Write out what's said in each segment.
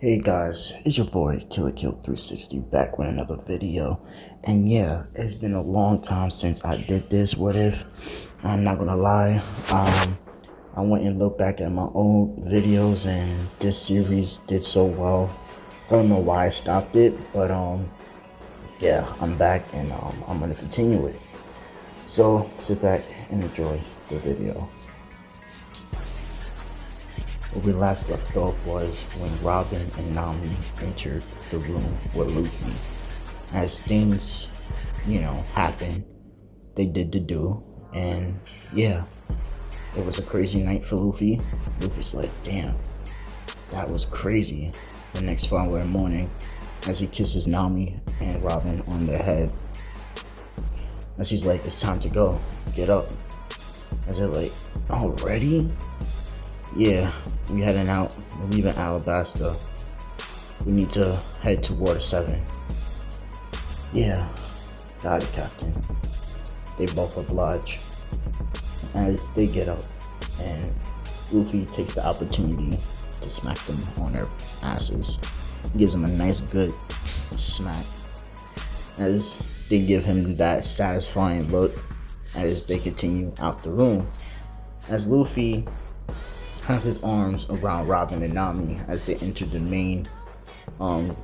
Hey guys, it's your boy Killer Kill 360 back with another video. And yeah, it's been a long time since I did this what if. I'm not gonna lie. I went and looked back at my old videos and this series did so well. I don't know why I stopped it, but yeah, I'm back and I'm gonna continue it. So sit back and enjoy the video. Where we last left off was when Robin and Nami entered the room with Luffy. As things, happen, they did the do, and yeah, it was a crazy night for Luffy. Luffy's like, damn, that was crazy. The next following morning, as he kisses Nami and Robin on their head, as he's like, it's time to go, get up. As they're like, already? Yeah, we heading out. We're leaving Alabasta. We need to head to Water 7. Yeah, got it, Captain. They both oblige. As they get up, and Luffy takes the opportunity to smack them on their asses. Gives them a nice good smack. As they give him that satisfying look as they continue out the room. As Luffy has his arms around Robin and Nami as they enter the main what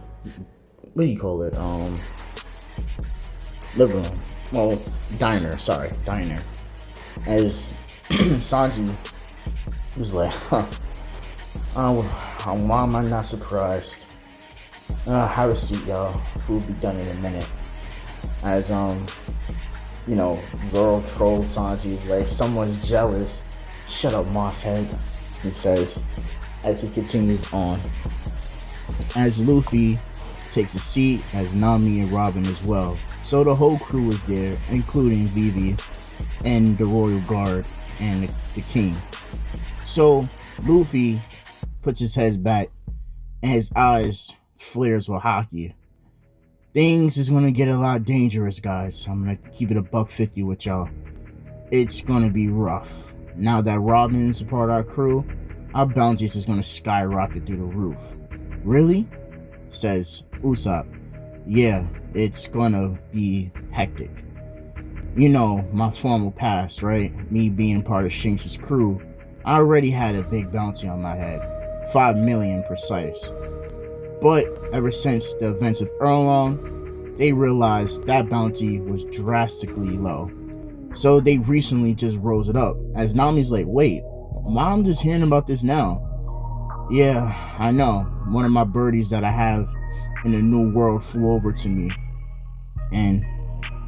do you call it, living room, well, diner, as Sanji was like, why am I not surprised? Have a seat, y'all, food will be done in a minute. As Zoro trolls Sanji like someone's jealous. Shut up, Mosshead, he says as he continues on. As Luffy takes a seat, as Nami and Robin as well. So the whole crew is there, including Vivi and the Royal Guard and the King. So Luffy puts his head back and his eyes flares with haki. Things is gonna get a lot dangerous, guys. I'm gonna keep it a $150 with y'all. It's gonna be rough. Now that Robin's a part of our crew, our bounties is gonna skyrocket through the roof. Really? Says Usopp. Yeah, it's gonna be hectic. You know, my formal past, right? Me being part of Shanks' crew, I already had a big bounty on my head. 5 million precise. But ever since the events of Erlong, they realized that bounty was drastically low. So they recently just rose it up. As Nami's like, wait, why I'm just hearing about this now? Yeah, I know. One of my birdies that I have in the new world flew over to me. And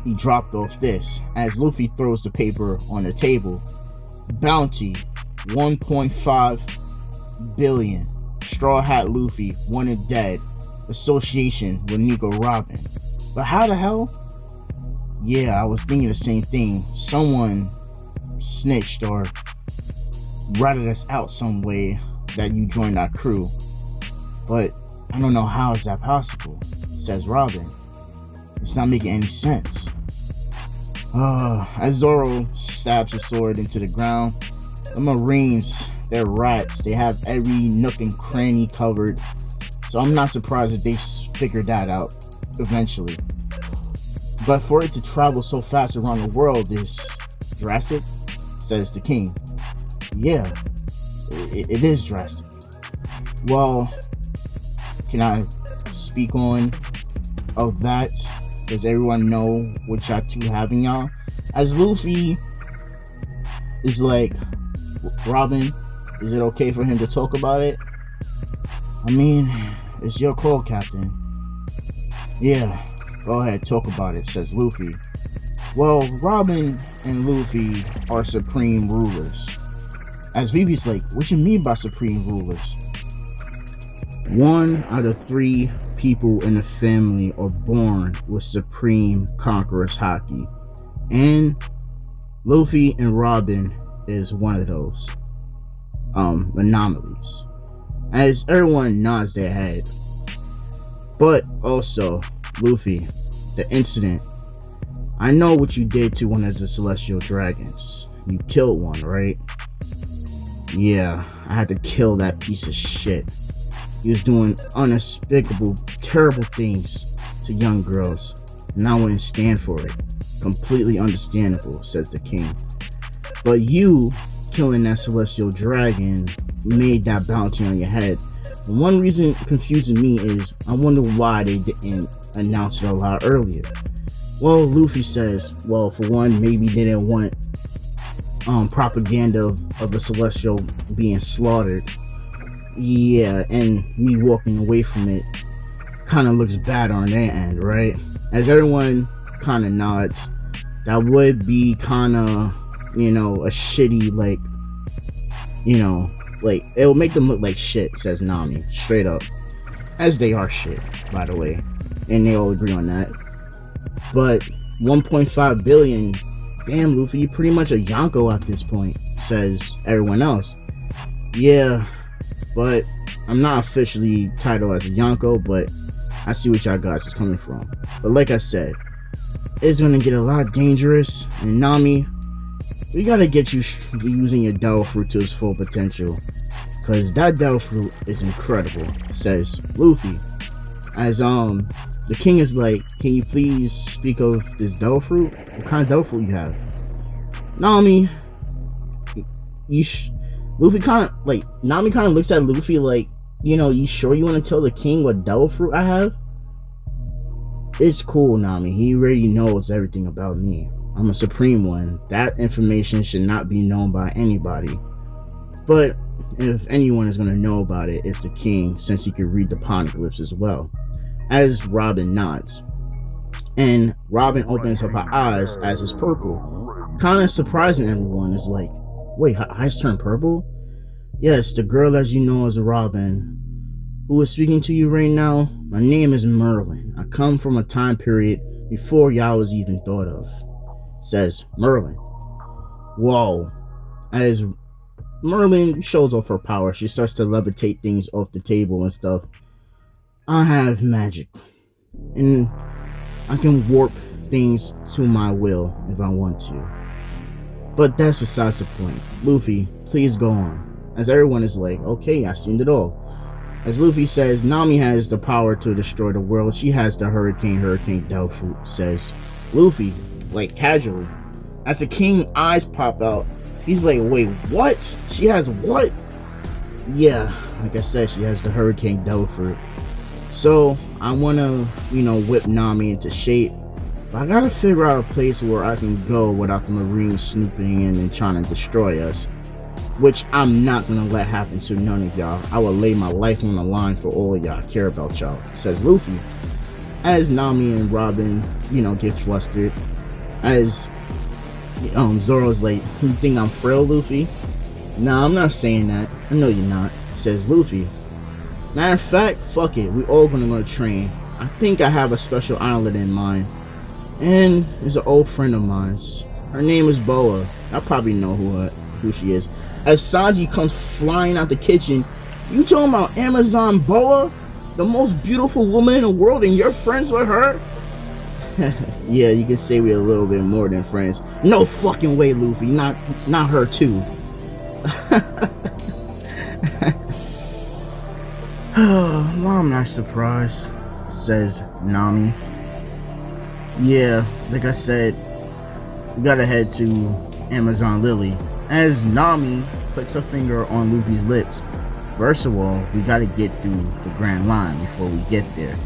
he dropped off this. As Luffy throws the paper on the table. Bounty, 1.5 billion. Straw Hat Luffy, wanted dead. Association with Nico Robin. But how the hell? Yeah, I was thinking the same thing. Someone snitched or ratted us out some way that you joined our crew. But I don't know how is that possible, says Robin. It's not making any sense. As Zoro stabs his sword into the ground, the Marines, they're rats. They have every nook and cranny covered. So I'm not surprised if they figured that out eventually. But for it to travel so fast around the world is drastic, says the King. Yeah, it is drastic. Well, can I speak on of that? Does everyone know what y'all two having, y'all? As Luffy is like, Robin, is it okay for him to talk about it? I mean, it's your call, Captain. Yeah. Go ahead, talk about it, says Luffy. Well, Robin and Luffy are supreme rulers. As Vivi's like, what you mean by supreme rulers? 1 out of 3 people in the family are born with supreme conqueror's haki. And Luffy and Robin is one of those anomalies. As everyone nods their head. But also, Luffy, the incident. I know what you did to one of the celestial dragons. You killed one, right? Yeah, I had to kill that piece of shit. He was doing unspeakable, terrible things to young girls, and I wouldn't stand for it. Completely understandable, says the king. But you killing that celestial dragon made that bounty on your head. And one reason confusing me is I wonder why they didn't announce it a lot earlier. Well, Luffy says, well, for one, maybe they didn't want propaganda of the celestial being slaughtered. Yeah, and me walking away from it kind of looks bad on their end, right? As everyone kind of nods, that would be kind of, a shitty, like, it'll make them look like shit, says Nami, straight up. As they are shit, by the way, and they all agree on that. But 1.5 billion, damn, Luffy, you're pretty much a Yonko at this point, says everyone else. Yeah, but I'm not officially titled as a Yonko, but I see what y'all guys is coming from. But like I said, it's gonna get a lot dangerous, and Nami, we gotta get you using your devil fruit to its full potential, cause that devil fruit is incredible, says Luffy. As the king is like, can you please speak of this devil fruit? What kind of devil fruit you have? Nami, Luffy kind of like, Nami kind of looks at Luffy like, you sure you want to tell the king what devil fruit I have? It's cool, Nami. He already knows everything about me. I'm a supreme one. That information should not be known by anybody. But if anyone is going to know about it, it's the king, since he can read the poneglyphs as well. As Robin nods. And Robin opens up her eyes as it's purple. Kind of surprising everyone. Is like, wait, her eyes turn purple? Yes, the girl as you know as Robin, who is speaking to you right now, my name is Merlin. I come from a time period before y'all was even thought of, says Merlin. Whoa. As Merlin shows off her power, she starts to levitate things off the table and stuff. I have magic, and I can warp things to my will if I want to. But that's besides the point. Luffy, please go on. As everyone is like, okay, I've seen it all. As Luffy says, Nami has the power to destroy the world. She has the Hurricane devil fruit, says Luffy, like casually. As the king's eyes pop out, he's like, wait, what? She has what? Yeah, like I said, she has the Hurricane devil fruit. So I want to, whip Nami into shape. But I gotta figure out a place where I can go without the Marines snooping in and trying to destroy us. Which I'm not gonna let happen to none of y'all. I will lay my life on the line for all of y'all. I care about y'all, says Luffy. As Nami and Robin, get flustered. As Zoro's like, you think I'm frail, Luffy? Nah, I'm not saying that. I know you're not, says Luffy. Matter of fact, fuck it. We all gonna go train. I think I have a special island in mind. And it's an old friend of mine's. Her name is Boa. I probably know who she is. As Sanji comes flying out the kitchen, you talking about Amazon Boa? The most beautiful woman in the world, and you're friends with her? Yeah, you can say we're a little bit more than friends. No fucking way, Luffy. Not her too. Well, I'm not surprised, says Nami. Yeah, like I said, we gotta head to Amazon Lily. As Nami puts her finger on Luffy's lips. First of all, we gotta get through the Grand Line before we get there.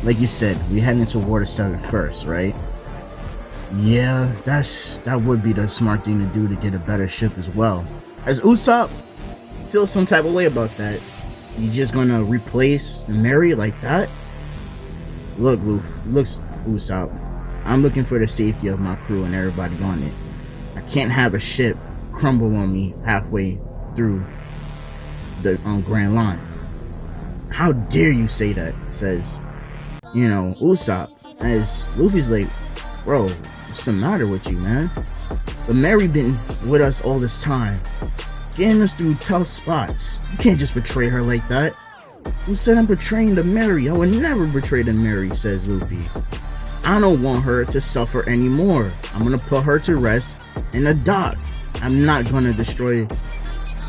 Like you said, we head into Water 7 first, right? Yeah, that would be the smart thing to do to get a better ship as well. As Usopp feels some type of way about that. You just gonna replace the Mary like that? Look, Usopp, I'm looking for the safety of my crew and everybody on it. I can't have a ship crumble on me halfway through the Grand Line. How dare you say that, says, Usopp. As Luffy's like, bro, what's the matter with you, man? But Mary been with us all this time, getting us through tough spots. You can't just betray her like that. Who said I'm betraying the Mary? I would never betray the Mary, says Luffy. I don't want her to suffer anymore. I'm gonna put her to rest in the dock. I'm not gonna destroy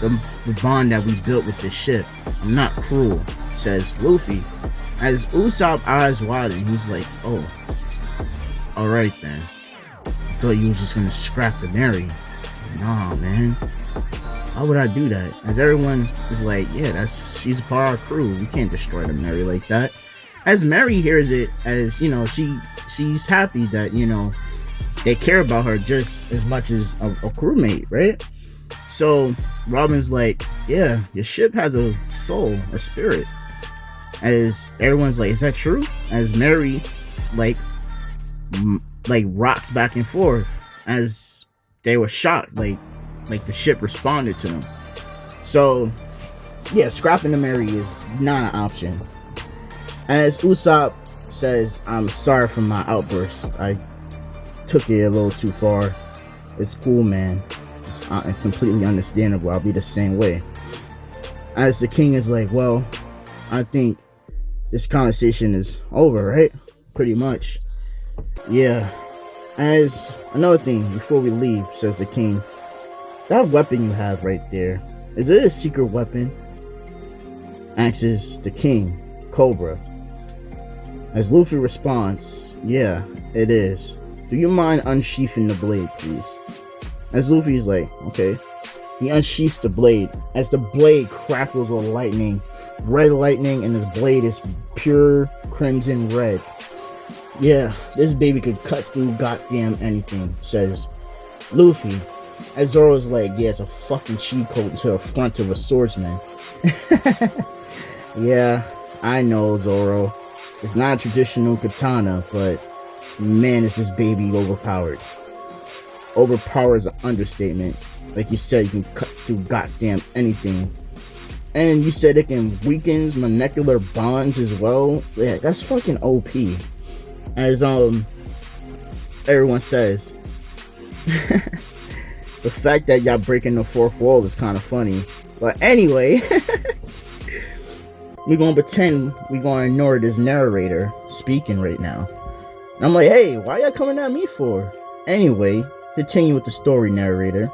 the bond that we built with this ship. I'm not cruel, says Luffy. As Usopp eyes widen, he's like, oh, alright then. I thought you was just gonna scrap the Mary. Nah, man. Why would I do that? As everyone is like, yeah, she's a part of our crew. We can't destroy the Mary like that. As Mary hears it, as you know, she's happy that, you know, they care about her just as much as a crewmate, right? So Robin's like, yeah, your ship has a soul, a spirit. As everyone's like, is that true? As Mary like rocks back and forth, as they were shocked, like the ship responded to them. So yeah, scrapping the Mary is not an option. As Usopp says, I'm sorry for my outburst. I took it a little too far. It's cool, man. It's completely understandable. I'll be the same way. As the king is like, well, I think this conversation is over, right? Pretty much. Yeah. As another thing, before we leave, says the king, that weapon you have right there, is it a secret weapon? Asks the king, Cobra. As Luffy responds, yeah, it is. Do you mind unsheathing the blade, please? As Luffy's like, okay. He unsheaths the blade. As the blade crackles with lightning, red lightning, and his blade is pure crimson red. Yeah, this baby could cut through goddamn anything, says Luffy. As Zoro's like, yeah, it's a fucking cheat code to the front of a swordsman. Yeah, I know, Zoro. It's not a traditional katana, but man, is this baby overpowered. Overpowered is an understatement. Like you said, you can cut through goddamn anything. And you said it can weaken molecular bonds as well. Yeah, that's fucking OP. As everyone says. The fact that y'all breaking the fourth wall is kind of funny. But anyway, we're gonna pretend we're gonna ignore this narrator speaking right now. And I'm like, hey, why y'all coming at me for? Anyway, continue with the story, narrator.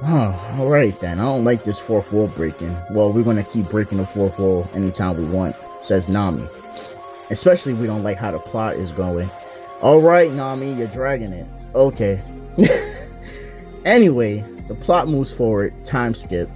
Oh, alright then. I don't like this fourth wall breaking. Well, we're gonna keep breaking the fourth wall anytime we want, says Nami. Especially we don't like how the plot is going. Alright, Nami, you're dragging it. Okay. Anyway, the plot moves forward. Time skip.